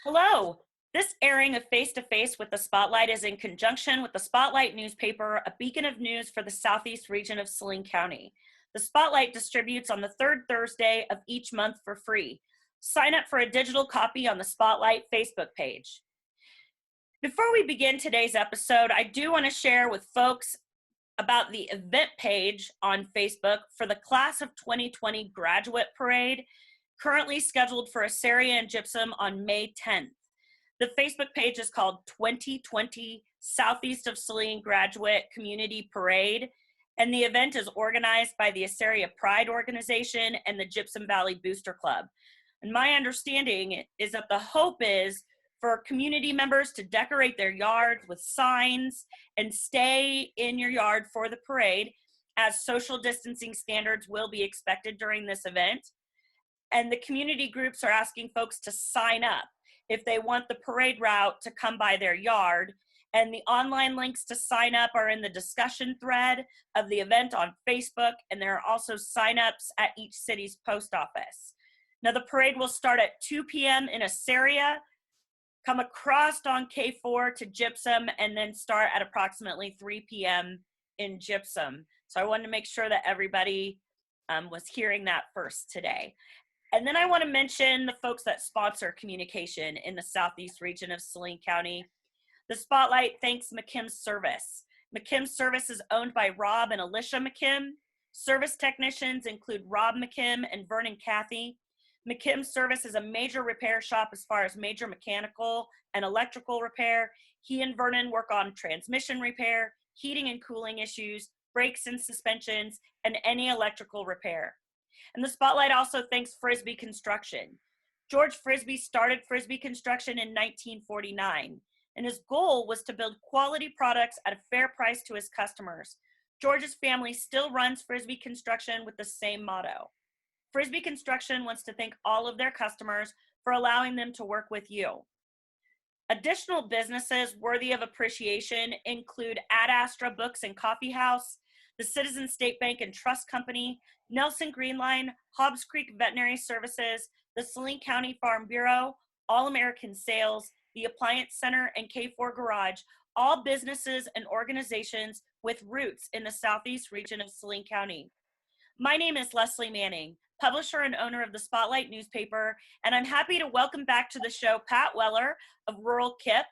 Hello. This airing of Face to Face with the Spotlight is in conjunction with the Spotlight newspaper, a beacon of news for the southeast region of Saline County. The Spotlight distributes on the third Thursday of each month for free. Sign up for a digital copy on the Spotlight Facebook page. Before we begin today's episode, I do want to share with folks about the event page on Facebook for the Class of 2020 Graduate Parade, currently scheduled for Assyria and Gypsum on May 10th. The Facebook page is called 2020 Southeast of Saline Graduate Community Parade, and the event is organized by the Assyria Pride Organization and the Gypsum Valley Booster Club. And my understanding is that the hope is for community members to decorate their yard with signs and stay in your yard for the parade, as social distancing standards will be expected during this event. And the community groups are asking folks to sign up if they want the parade route to come by their yard. And the online links to sign up are in the discussion thread of the event on Facebook, and there are also sign-ups at each city's post office. Now, the parade will start at 2 p.m. in Assyria, come across on K4 to Gypsum, and then start at approximately 3 p.m. in Gypsum. So I wanted to make sure that everybody was hearing that first today. And then I want to mention the folks that sponsor communication in the southeast region of Saline County. The Spotlight thanks McKim's Service. McKim's Service is owned by Rob and Alicia McKim. Service technicians include Rob McKim and Vernon Cathy. McKim's Service is a major repair shop as far as major mechanical and electrical repair. He and Vernon work on transmission repair, heating and cooling issues, brakes and suspensions, and any electrical repair. And the Spotlight also thanks Frisbee Construction. George Frisbee started Frisbee Construction in 1949, and his goal was to build quality products at a fair price to his customers. George's family still runs Frisbee Construction with the same motto. Frisbee Construction wants to thank all of their customers for allowing them to work with you. Additional businesses worthy of appreciation include Ad Astra Books and Coffee House, the Citizen State Bank and Trust Company, Nelson Greenline, Hobbs Creek Veterinary Services, the Saline County Farm Bureau, All American Sales, the Appliance Center, and K4 Garage, all businesses and organizations with roots in the southeast region of Saline County. My name is Leslie Manning, publisher and owner of the Spotlight newspaper, and I'm happy to welcome back to the show Pat Weller of Rural KIP.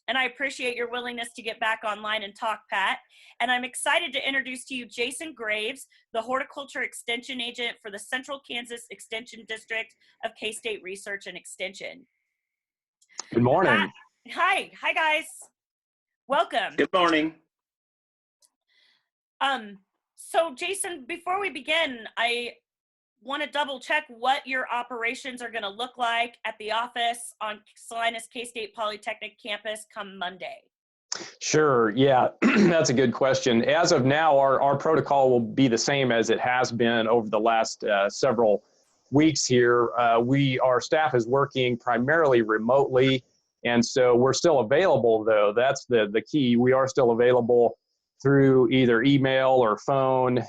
And I appreciate your willingness to get back online and talk, Pat. And I'm excited to introduce to you Jason Graves, the horticulture extension agent for the Central Kansas Extension District of K-State Research and Extension. Good morning. Pat, hi guys. Welcome. Good morning. So Jason, before we begin, I want to double check what your operations are going to look like at the office on Salinas K-State Polytechnic campus come Monday. Sure. Yeah, that's a good question. As of now, our protocol will be the same as it has been over the last several weeks here. Our staff is working primarily remotely, and so we're still available, though. That's the key. We are still available through either email or phone.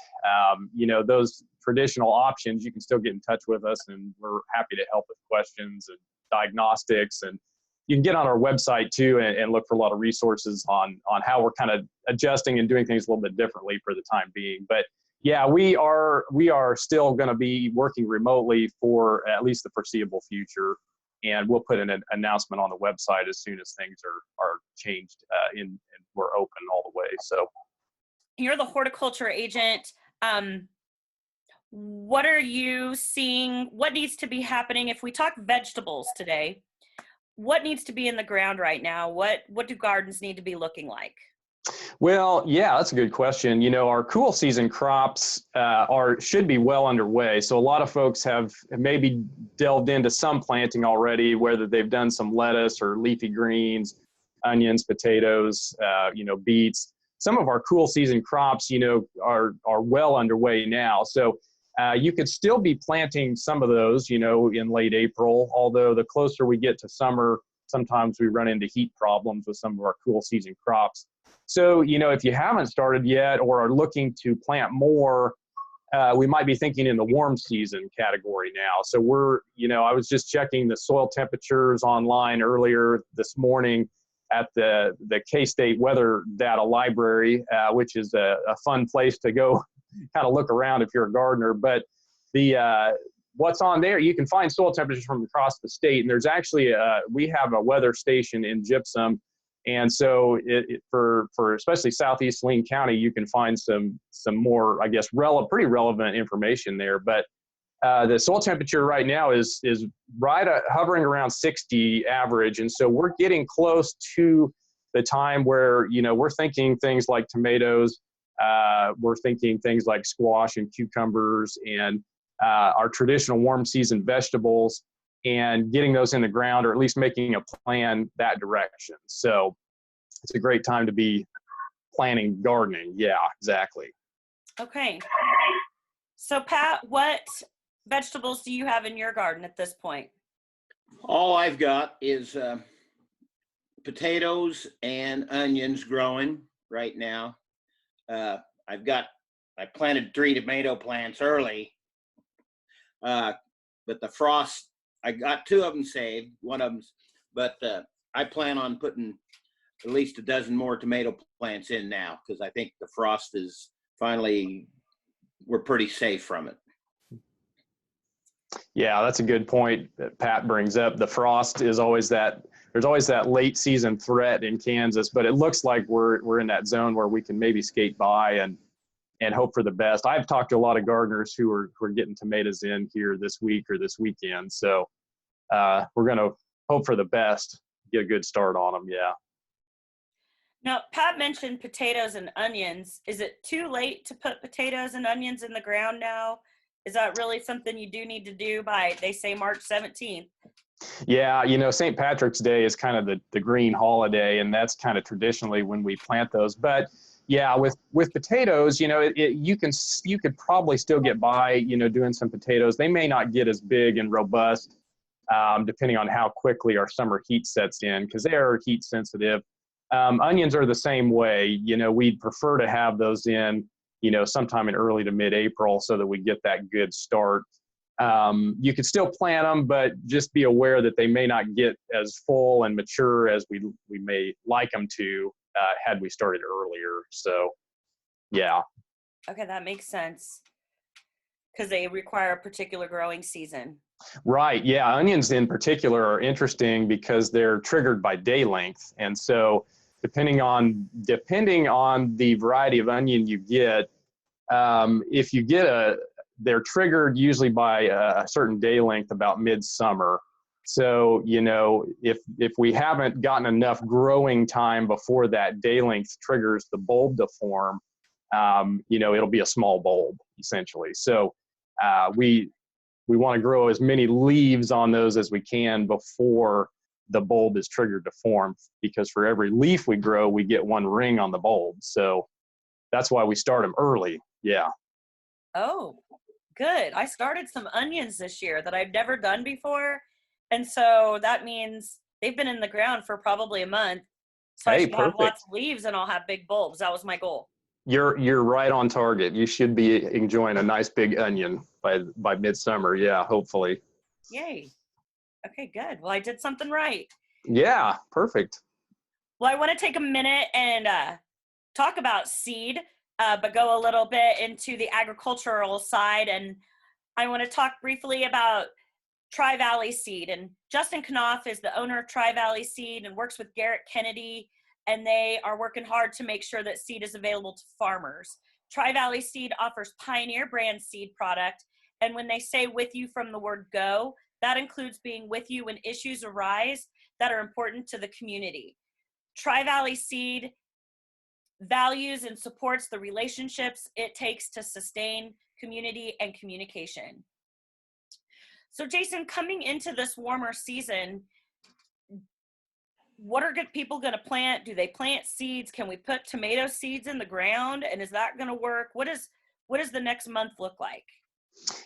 Those traditional options, you can still get in touch with us, and we're happy to help with questions and diagnostics. And you can get on our website too and look for a lot of resources on how we're kind of adjusting and doing things a little bit differently for the time being. But yeah, we are still going to be working remotely for at least the foreseeable future, and we'll put an announcement on the website as soon as things are changed and we're open all the way. So you're the horticulture agent. What are you seeing? What needs to be happening? If we talk vegetables today, what needs to be in the ground right now? What do gardens need to be looking like? Well, yeah, that's a good question. Our cool season crops should be well underway. So a lot of folks have maybe delved into some planting already, whether they've done some lettuce or leafy greens, onions, potatoes, beets. Some of our cool season crops, are well underway now. So you could still be planting some of those, in late April, although the closer we get to summer, sometimes we run into heat problems with some of our cool season crops. So, if you haven't started yet or are looking to plant more, we might be thinking in the warm season category now. So I was just checking the soil temperatures online earlier this morning at the K-State Weather Data Library, which is a fun place to go kind of look around if you're a gardener. But what's on there, you can find soil temperatures from across the state. And there's actually, we have a weather station in Gypsum. And so for especially Southeast Saline County, you can find some more, I guess, pretty relevant information there. But the soil temperature right now is right hovering around 60 average. And so we're getting close to the time where, we're thinking things like tomatoes, we're thinking things like squash and cucumbers and our traditional warm season vegetables, and getting those in the ground, or at least making a plan that direction. So it's a great time to be planning gardening. Yeah, exactly. Okay. So Pat, what vegetables do you have in your garden at this point? All I've got is potatoes and onions growing right now. I planted 3 tomato plants early, but the frost, I got 2 of them saved, one of them's, but I plan on putting at least a dozen more tomato plants in now, because I think the frost is finally, we're pretty safe from it. Yeah, that's a good point that Pat brings up. The frost is always there's always that late season threat in Kansas, but it looks like we're in that zone where we can maybe skate by and hope for the best. I've talked to a lot of gardeners who are getting tomatoes in here this week or this weekend. So we're going to hope for the best, get a good start on them. Yeah. Now, Pat mentioned potatoes and onions. Is it too late to put potatoes and onions in the ground now? Is that really something you do need to do by, they say, March 17th? Yeah, St. Patrick's Day is kind of the green holiday, and that's kind of traditionally when we plant those. But yeah, with potatoes, you could probably still get by, doing some potatoes. They may not get as big and robust, depending on how quickly our summer heat sets in, because they are heat sensitive. Onions are the same way. We'd prefer to have those in, sometime in early to mid-April so that we get that good start. You could still plant them, but just be aware that they may not get as full and mature as we may like them to had we started earlier. So, yeah. Okay, that makes sense, because they require a particular growing season. Right. Yeah. Onions in particular are interesting because they're triggered by day length. And so depending on the variety of onion you get, if you get they're triggered usually by a certain day length about midsummer. So, if we haven't gotten enough growing time before that day length triggers the bulb to form, it'll be a small bulb essentially. So we want to grow as many leaves on those as we can before the bulb is triggered to form, because for every leaf we grow, we get one ring on the bulb. So that's why we start them early. Yeah. Oh, good. I started some onions this year that I've never done before. And so that means they've been in the ground for probably a month. So I should have lots of leaves and I'll have big bulbs. That was my goal. You're right on target. You should be enjoying a nice big onion by midsummer. Yeah, hopefully. Yay. Okay, good. Well, I did something right. Yeah, perfect. Well, I want to take a minute and talk about seed, but go a little bit into the agricultural side. And I want to talk briefly about Tri-Valley Seed. And Justin Knopf is the owner of Tri-Valley Seed and works with Garrett Kennedy, and they are working hard to make sure that seed is available to farmers. Tri-Valley Seed offers Pioneer brand seed product, and when they say with you from the word go, that includes being with you when issues arise that are important to the community. Tri-Valley Seed values and supports the relationships it takes to sustain community and communication. So Jason, coming into this warmer season, what are people going to plant? Do they plant seeds? Can we put tomato seeds in the ground? And is that going to work? What does the next month look like?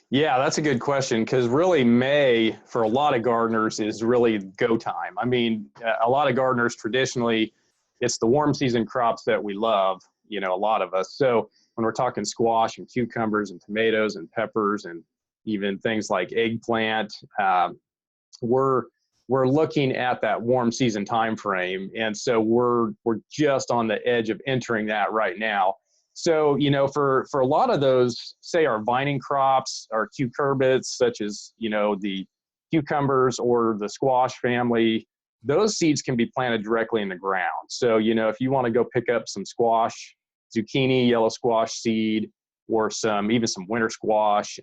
Yeah, that's a good question, because really May for a lot of gardeners is really go time. I mean, a lot of gardeners traditionally, it's the warm season crops that we love, a lot of us. So when we're talking squash and cucumbers and tomatoes and peppers and even things like eggplant, we're looking at that warm season time frame, and so we're just on the edge of entering that right now. So, you know, for a lot of those, say our vining crops, our cucurbits, such as, you know, the cucumbers or the squash family, those seeds can be planted directly in the ground. So, you know, if you want to go pick up some squash, zucchini, yellow squash seed, or even some winter squash,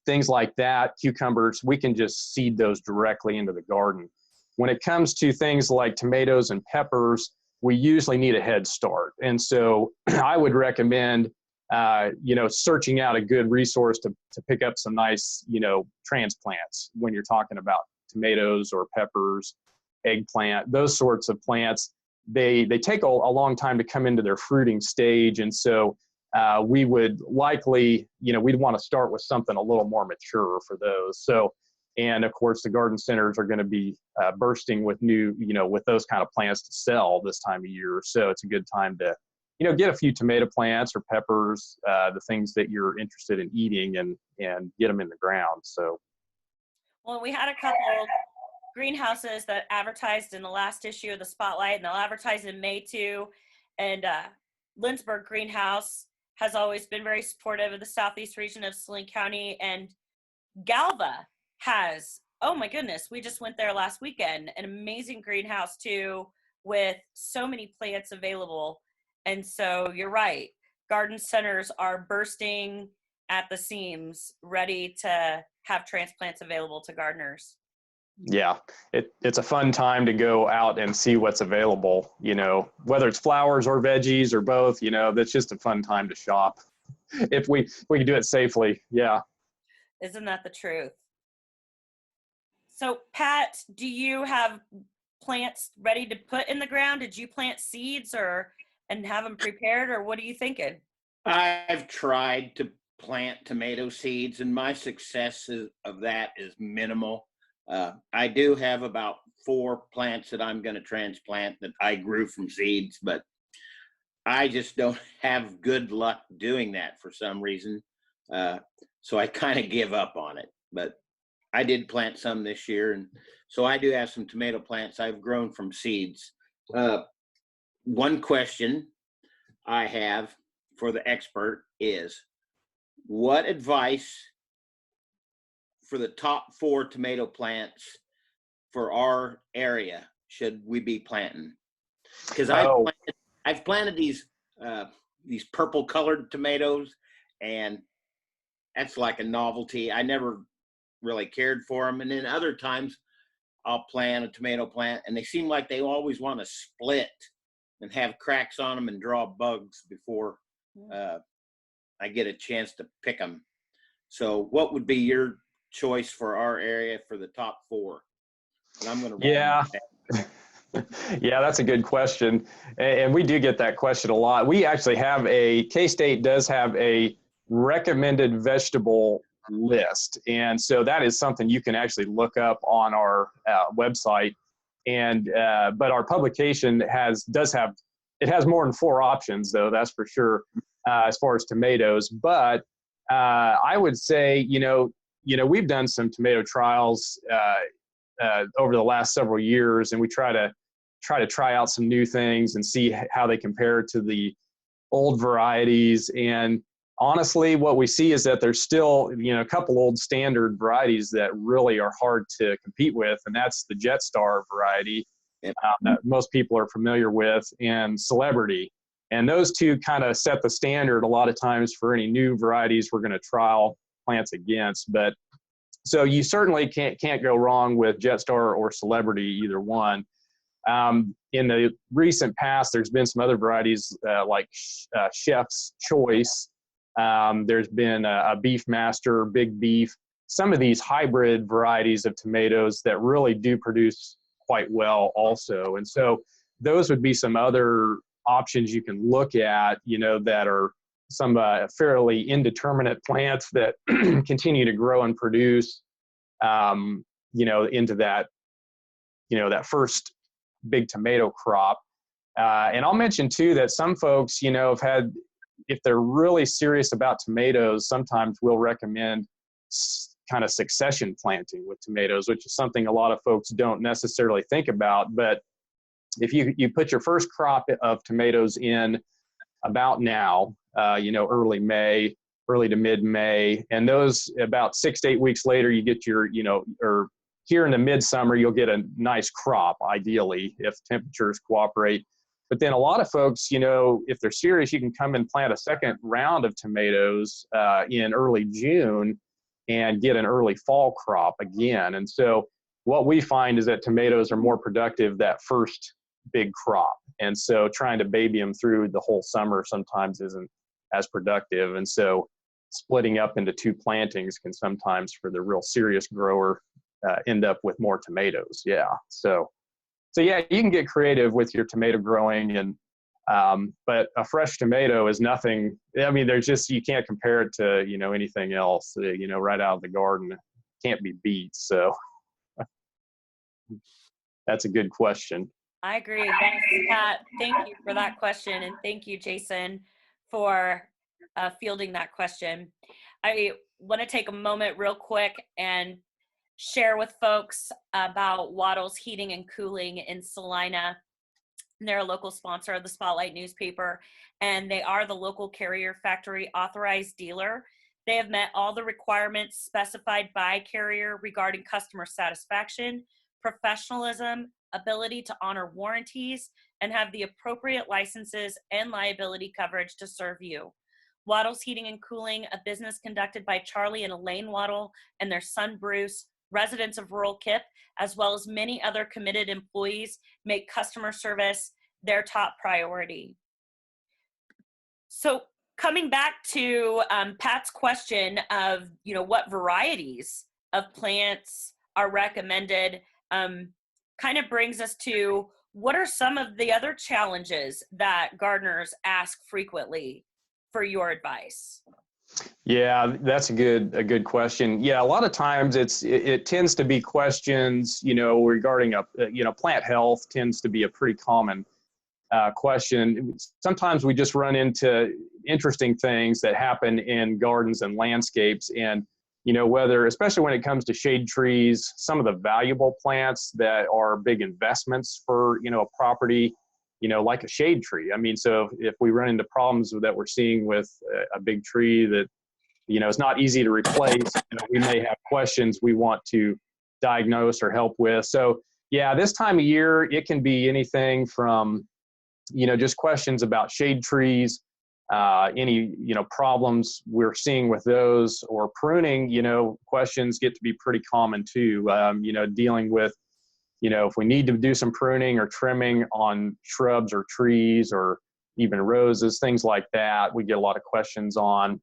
things like that, cucumbers, we can just seed those directly into the garden. When it comes to things like tomatoes and peppers, we usually need a head start. And so I would recommend, you know, searching out a good resource to pick up some nice, you know, transplants when you're talking about tomatoes or peppers, eggplant, those sorts of plants. They take a long time to come into their fruiting stage. And so we would likely, you know, we'd want to start with something a little more mature for those. So, and of course, the garden centers are going to be bursting with new, you know, with those kind of plants to sell this time of year. So it's a good time to, you know, get a few tomato plants or peppers, the things that you're interested in eating, and get them in the ground. So, well, we had a couple greenhouses that advertised in the last issue of the Spotlight, and they'll advertise in May too. And Lindsberg Greenhouse has always been very supportive of the southeast region of Saline County, and Galva has, oh my goodness, we just went there last weekend, an amazing greenhouse too, with so many plants available. And so you're right, garden centers are bursting at the seams, ready to have transplants available to gardeners. yeah, it's a fun time to go out and see what's available, you know, whether it's flowers or veggies or both, you know, that's just a fun time to shop if we can do it safely. Yeah. Isn't that the truth? So, Pat, do you have plants ready to put in the ground? Did you plant seeds and have them prepared, or what are you thinking? I've tried to plant tomato seeds, and my success of that is minimal. I do have about 4 plants that I'm going to transplant that I grew from seeds, but I just don't have good luck doing that for some reason. So I kind of give up on it. But I did plant some this year, and so I do have some tomato plants I've grown from seeds. One question I have for the expert is, what advice for the top 4 tomato plants for our area should we be planting? Because I've planted these purple colored tomatoes, and that's like a novelty. I never really cared for them. And then other times I'll plant a tomato plant, and they seem like they always want to split and have cracks on them and draw bugs before I get a chance to pick them. So what would be your choice for our area for the top 4? And I'm going to Yeah. Yeah, that's a good question. And we do get that question a lot. We actually have K-State does have a recommended vegetable list. And so that is something you can actually look up on our website. And, but our publication has more than 4 options though, that's for sure, as far as tomatoes. But I would say, you know, we've done some tomato trials over the last several years, and we try out some new things and see how they compare to the old varieties. And honestly, what we see is that there's still, you know, a couple old standard varieties that really are hard to compete with, and that's the Jetstar variety that most people are familiar with, and Celebrity. And those two kind of set the standard a lot of times for any new varieties we're going to trial plants against. But so you certainly can't go wrong with Jetstar or Celebrity, either one. In the recent past, there's been some other varieties like Chef's Choice. There's been a Beef Master, Big Beef, some of these hybrid varieties of tomatoes that really do produce quite well also. And so those would be some other options you can look at, you know, that are some fairly indeterminate plants that continue to grow and produce, you know, into that, you know, that first big tomato crop. And I'll mention too that some folks, you know, have had, if they're really serious about tomatoes, sometimes we'll recommend kind of succession planting with tomatoes, which is something a lot of folks don't necessarily think about. But if you put your first crop of tomatoes in about now, early May, early to mid-May, and those about 6 to 8 weeks later, you get your, or here in the midsummer, you'll get a nice crop, ideally, if temperatures cooperate. But then a lot of folks, if they're serious, you can come and plant a second round of tomatoes in early June and get an early fall crop again. And so what we find is that tomatoes are more productive that first big crop. And so trying to baby them through the whole summer sometimes isn't as productive. And so splitting up into 2 plantings can sometimes, for the real serious grower, end up with more tomatoes. Yeah. So yeah, you can get creative with your tomato growing, and but a fresh tomato is nothing. I mean, you can't compare it to, anything else, right out of the garden. Can't be beat. So that's a good question. I agree. Yes, Pat, thank you for that question. And thank you, Jason, for fielding that question. I want to take a moment real quick and share with folks about Waddell's Heating and Cooling in Salina. They're a local sponsor of the Spolight newspaper, and they are the local Carrier Factory authorized dealer. They have met all the requirements specified by Carrier regarding customer satisfaction, professionalism, ability to honor warranties, and have the appropriate licenses and liability coverage to serve you. Waddell's Heating and Cooling, a business conducted by Charlie and Elaine Waddell and their son Bruce, residents of rural Kip, as well as many other committed employees, make customer service their top priority. So coming back to Pat's question of, what varieties of plants are recommended, kind of brings us to, what are some of the other challenges that gardeners ask frequently for your advice? Yeah, that's a good question. Yeah, a lot of times it tends to be questions, regarding plant health tends to be a pretty common question. Sometimes we just run into interesting things that happen in gardens and landscapes, and especially when it comes to shade trees, some of the valuable plants that are big investments for a property, like a shade tree. I mean, so if we run into problems that we're seeing with a big tree that, it's not easy to replace, we may have questions we want to diagnose or help with. So yeah, this time of year, it can be anything from, just questions about shade trees, any, problems we're seeing with those, or pruning, questions get to be pretty common too. Dealing with, if we need to do some pruning or trimming on shrubs or trees or even roses, things like that, we get a lot of questions on.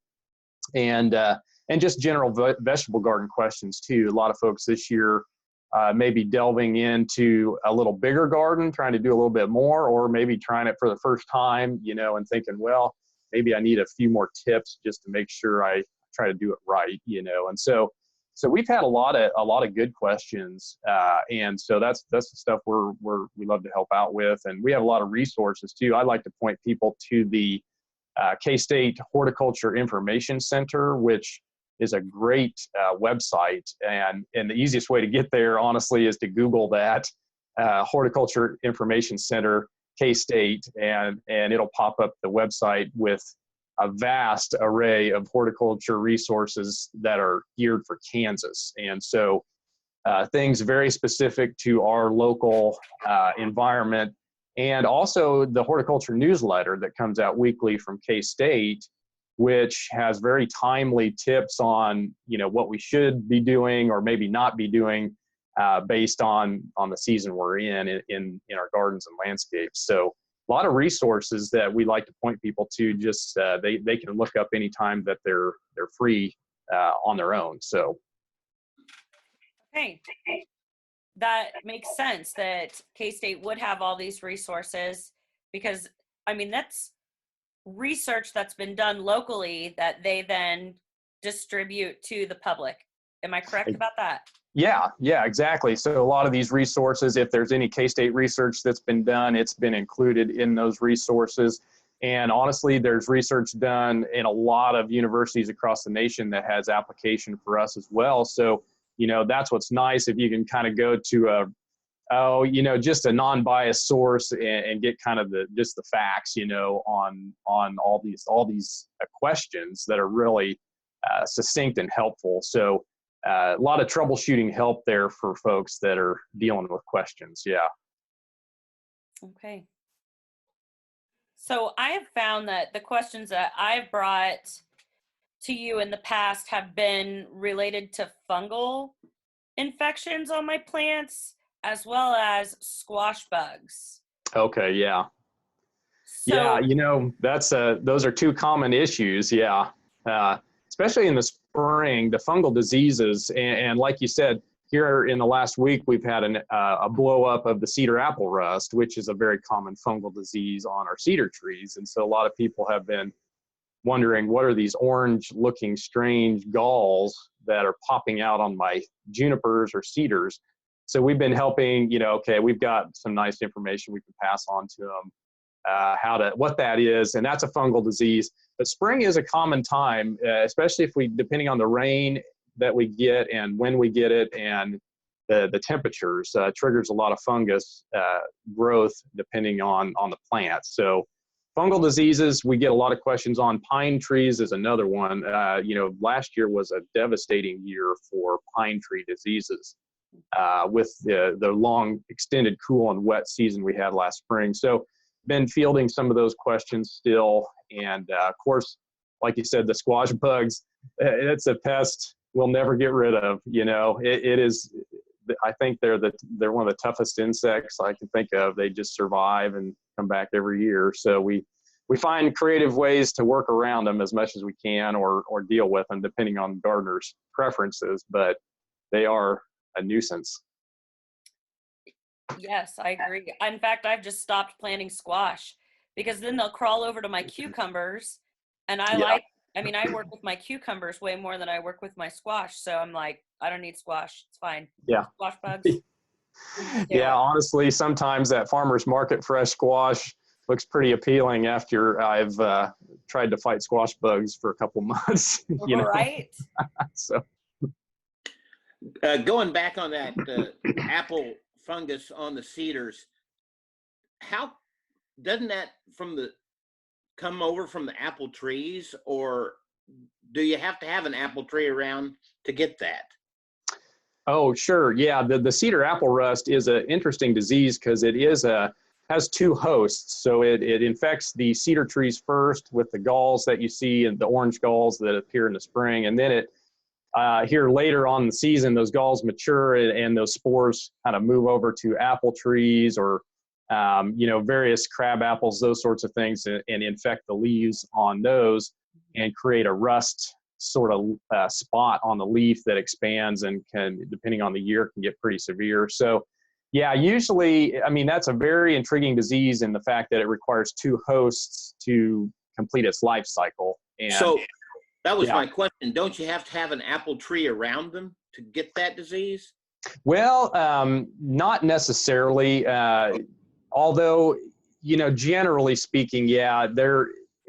And just general vegetable garden questions too. A lot of folks this year may be delving into a little bigger garden, trying to do a little bit more, or maybe trying it for the first time, and thinking, well, maybe I need a few more tips just to make sure I try to do it right, and so we've had a lot of good questions, and so that's the stuff we love to help out with, and we have a lot of resources too. I like to point people to the K-State Horticulture Information Center, which is a great website, and the easiest way to get there, honestly, is to Google that Horticulture Information Center K-State, and it'll pop up the website with a vast array of horticulture resources that are geared for Kansas. And so things very specific to our local environment, and also the horticulture newsletter that comes out weekly from K-State, which has very timely tips on, what we should be doing or maybe not be doing based on the season we're in our gardens and landscapes. So a lot of resources that we like to point people to, just they can look up anytime that they're free on their own. So. Okay. That makes sense that K-State would have all these resources, because that's research that's been done locally that they then distribute to the public. Am I correct about that? Yeah, exactly. So a lot of these resources, if there's any K-State research that's been done, it's been included in those resources. And honestly, there's research done in a lot of universities across the nation that has application for us as well. So, that's what's nice if you can kind of go to just a non-biased source and get kind of just the facts, on all these questions that are really succinct and helpful. So a lot of troubleshooting help there for folks that are dealing with questions. Yeah. Okay. So I have found that the questions that I've brought to you in the past have been related to fungal infections on my plants as well as squash bugs. Okay. Yeah. So Yeah. Those are two common issues. Yeah. Especially in the spring, the fungal diseases. And like you said, here in the last week, we've had a blow up of the cedar apple rust, which is a very common fungal disease on our cedar trees. And so a lot of people have been wondering, what are these orange looking strange galls that are popping out on my junipers or cedars? So we've been helping, we've got some nice information we can pass on to them, what that is. And that's a fungal disease. But spring is a common time, especially depending on the rain that we get and when we get it, and the temperatures triggers a lot of fungus growth depending on the plant. So fungal diseases, we get a lot of questions on. Pine trees is another one. Last year was a devastating year for pine tree diseases with the long extended cool and wet season we had last spring. So been fielding some of those questions still. And of course, like you said, the squash bugs, it's a pest we'll never get rid of. It is, I think they're one of the toughest insects I can think of. They just survive and come back every year. So we find creative ways to work around them as much as we can, or deal with them depending on gardeners' preferences, but they are a nuisance. yes, I agree. In fact, I've just stopped planting squash because then they'll crawl over to my cucumbers, and I work with my cucumbers way more than I work with my squash. So I'm like, I don't need squash. It's fine. Yeah. Squash bugs. Yeah, honestly, sometimes that farmer's market fresh squash looks pretty appealing after I've tried to fight squash bugs for a couple months. Right? So Going back on that apple fungus on the cedars, how doesn't that come over from the apple trees, or do you have to have an apple tree around to get that? Oh, sure. Yeah, the cedar apple rust is an interesting disease because it has two hosts. So it infects the cedar trees first with the galls that you see, and the orange galls that appear in the spring, and then here later on in the season, those galls mature and those spores kind of move over to apple trees or various crab apples, those sorts of things, and infect the leaves on those and create a rust sort of spot on the leaf that expands and can, depending on the year, can get pretty severe. So yeah, usually, that's a very intriguing disease in the fact that it requires two hosts to complete its life cycle. And so that was my question. Don't you have to have an apple tree around them to get that disease? Well, not necessarily. Although, generally speaking,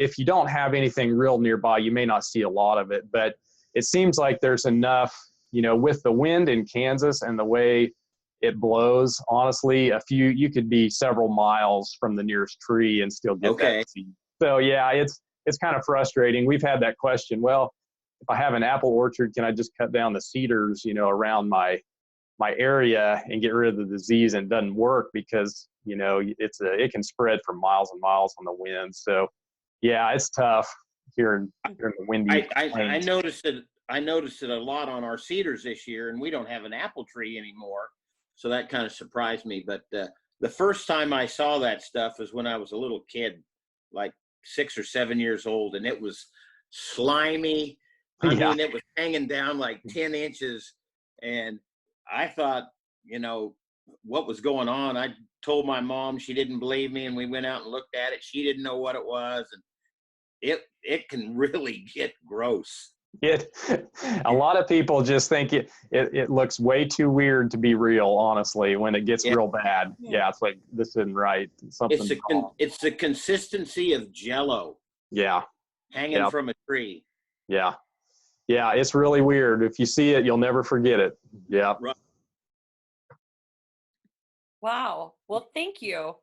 if you don't have anything real nearby, you may not see a lot of it. But it seems like there's enough, with the wind in Kansas and the way it blows, honestly, you could be several miles from the nearest tree and still get that disease. So yeah, it's kind of frustrating. We've had that question. Well, if I have an apple orchard, can I just cut down the cedars, around my area and get rid of the disease? And it doesn't work because, it can spread for miles and miles on the wind. So yeah, it's tough here in the windy. I noticed it. I noticed it a lot on our cedars this year, and we don't have an apple tree anymore. So that kind of surprised me. But the first time I saw that stuff was when I was a little kid, like 6 or 7 years old, and it was slimy. I mean, it was hanging down like 10 inches. And I thought, what was going on? I told my mom, she didn't believe me, and we went out and looked at it. She didn't know what it was. And it can really get gross. It, a lot of people just think it looks way too weird to be real, honestly, when it gets Yeah. real bad. Yeah, it's like, this isn't right. Something's wrong. It's the consistency of Jello Yeah, hanging yeah, from a tree. yeah. Yeah, it's really weird. If you see it, you'll never forget it. Yeah. Right. Wow. Well, thank you.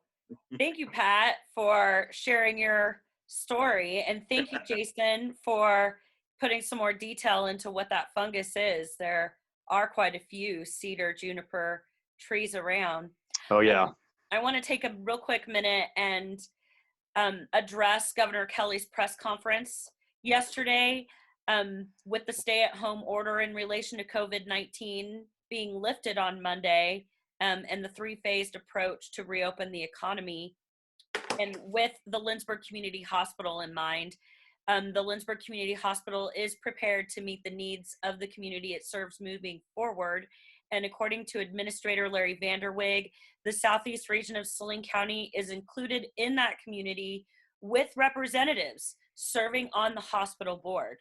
Thank you, Pat, for sharing your story. And thank you, Jason, for putting some more detail into what that fungus is. There are quite a few cedar, juniper trees around. Oh, yeah. I want to take a real quick minute and address Governor Kelly's press conference yesterday with the stay-at-home order in relation to COVID-19 being lifted on Monday, and the three-phased approach to reopen the economy. And with the Lynchburg Community Hospital in mind, the Lynchburg Community Hospital is prepared to meet the needs of the community it serves moving forward. And according to Administrator Larry Vanderwig, the Southeast region of Saline County is included in that community with representatives serving on the hospital board.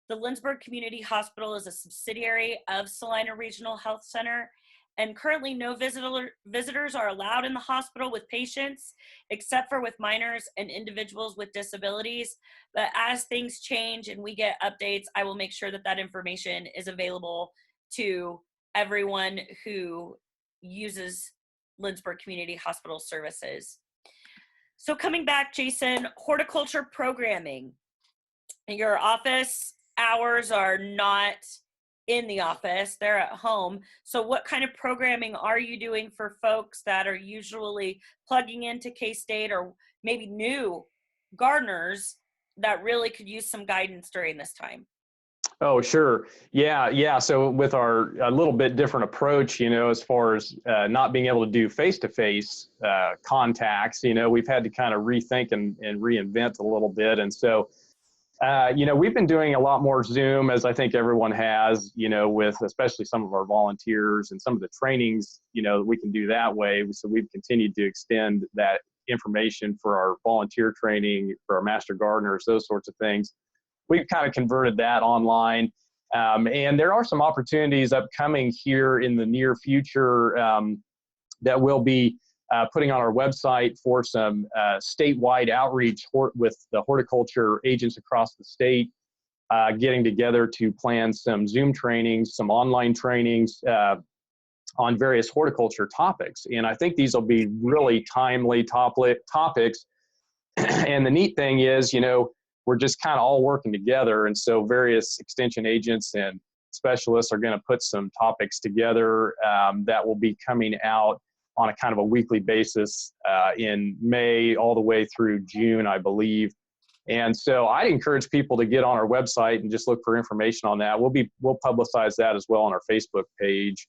The Lynchburg Community Hospital is a subsidiary of Salina Regional Health Center, and currently no visitors are allowed in the hospital with patients, except for with minors and individuals with disabilities. But as things change and we get updates, I will make sure that that information is available to everyone who uses Lynchburg Community Hospital services. So coming back, Jason, horticulture programming. Your office hours are not in the office, they're at home. So what kind of programming are you doing for folks that are usually plugging into K-State, or maybe new gardeners that really could use some guidance during this time? Oh, sure. Yeah, yeah. So with our a little bit different approach, as far as not being able to do face-to-face contacts, we've had to kind of rethink and reinvent a little bit. And so, we've been doing a lot more Zoom, as I think everyone has, with especially some of our volunteers and some of the trainings, we can do that way. So we've continued to extend that information for our volunteer training, for our master gardeners, those sorts of things. We've kind of converted that online. And there are some opportunities upcoming here in the near future that we'll be putting on our website for some statewide outreach with the horticulture agents across the state, getting together to plan some Zoom trainings, some online trainings on various horticulture topics. And I think these will be really timely topics. And the neat thing is, we're just kind of all working together. And so various extension agents and specialists are going to put some topics together that will be coming out on a kind of a weekly basis in May all the way through June, I believe. And so I encourage people to get on our website and just look for information on that. We'll publicize that as well on our Facebook page.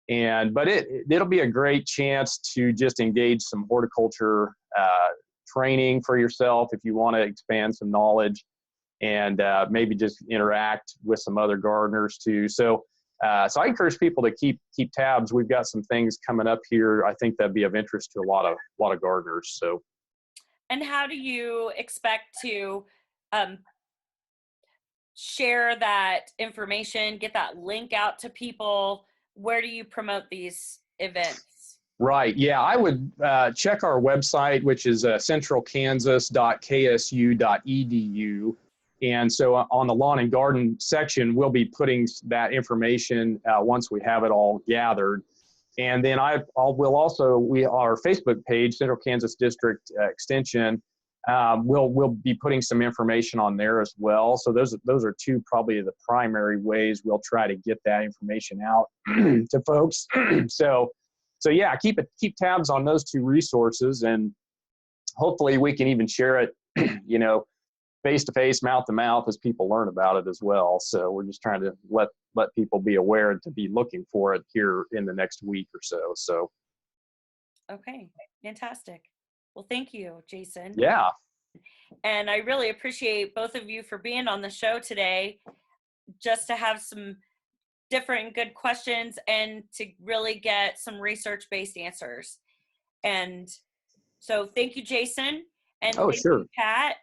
But it'll be a great chance to just engage some horticulture training for yourself if you want to expand some knowledge, and maybe just interact with some other gardeners too. So I encourage people to keep tabs. We've got some things coming up here, I think, that'd be of interest to a lot of gardeners. So, and how do you expect to share that information, get that link out to people? Where do you promote these events? Right. Yeah, I would check our website, which is centralkansas.ksu.edu. And so on the lawn and garden section, we'll be putting that information once we have it all gathered. And then our Facebook page, Central Kansas District Extension, we'll be putting some information on there as well. So those are two probably the primary ways we'll try to get that information out to folks. So yeah, keep tabs on those two resources, and hopefully we can even share it, face to face, mouth to mouth, as people learn about it as well. So we're just trying to let people be aware to be looking for it here in the next week or so. So. Okay, fantastic. Well, thank you, Jason. Yeah. And I really appreciate both of you for being on the show today, just to have some different good questions and to really get some research-based answers. And so thank you, Jason. And thank sure. you, Pat.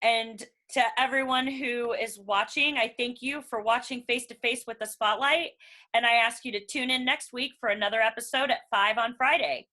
And To everyone who is watching, I thank you for watching Face to Face with the Spotlight, and I ask you to tune in next week for another episode at 5 on Friday.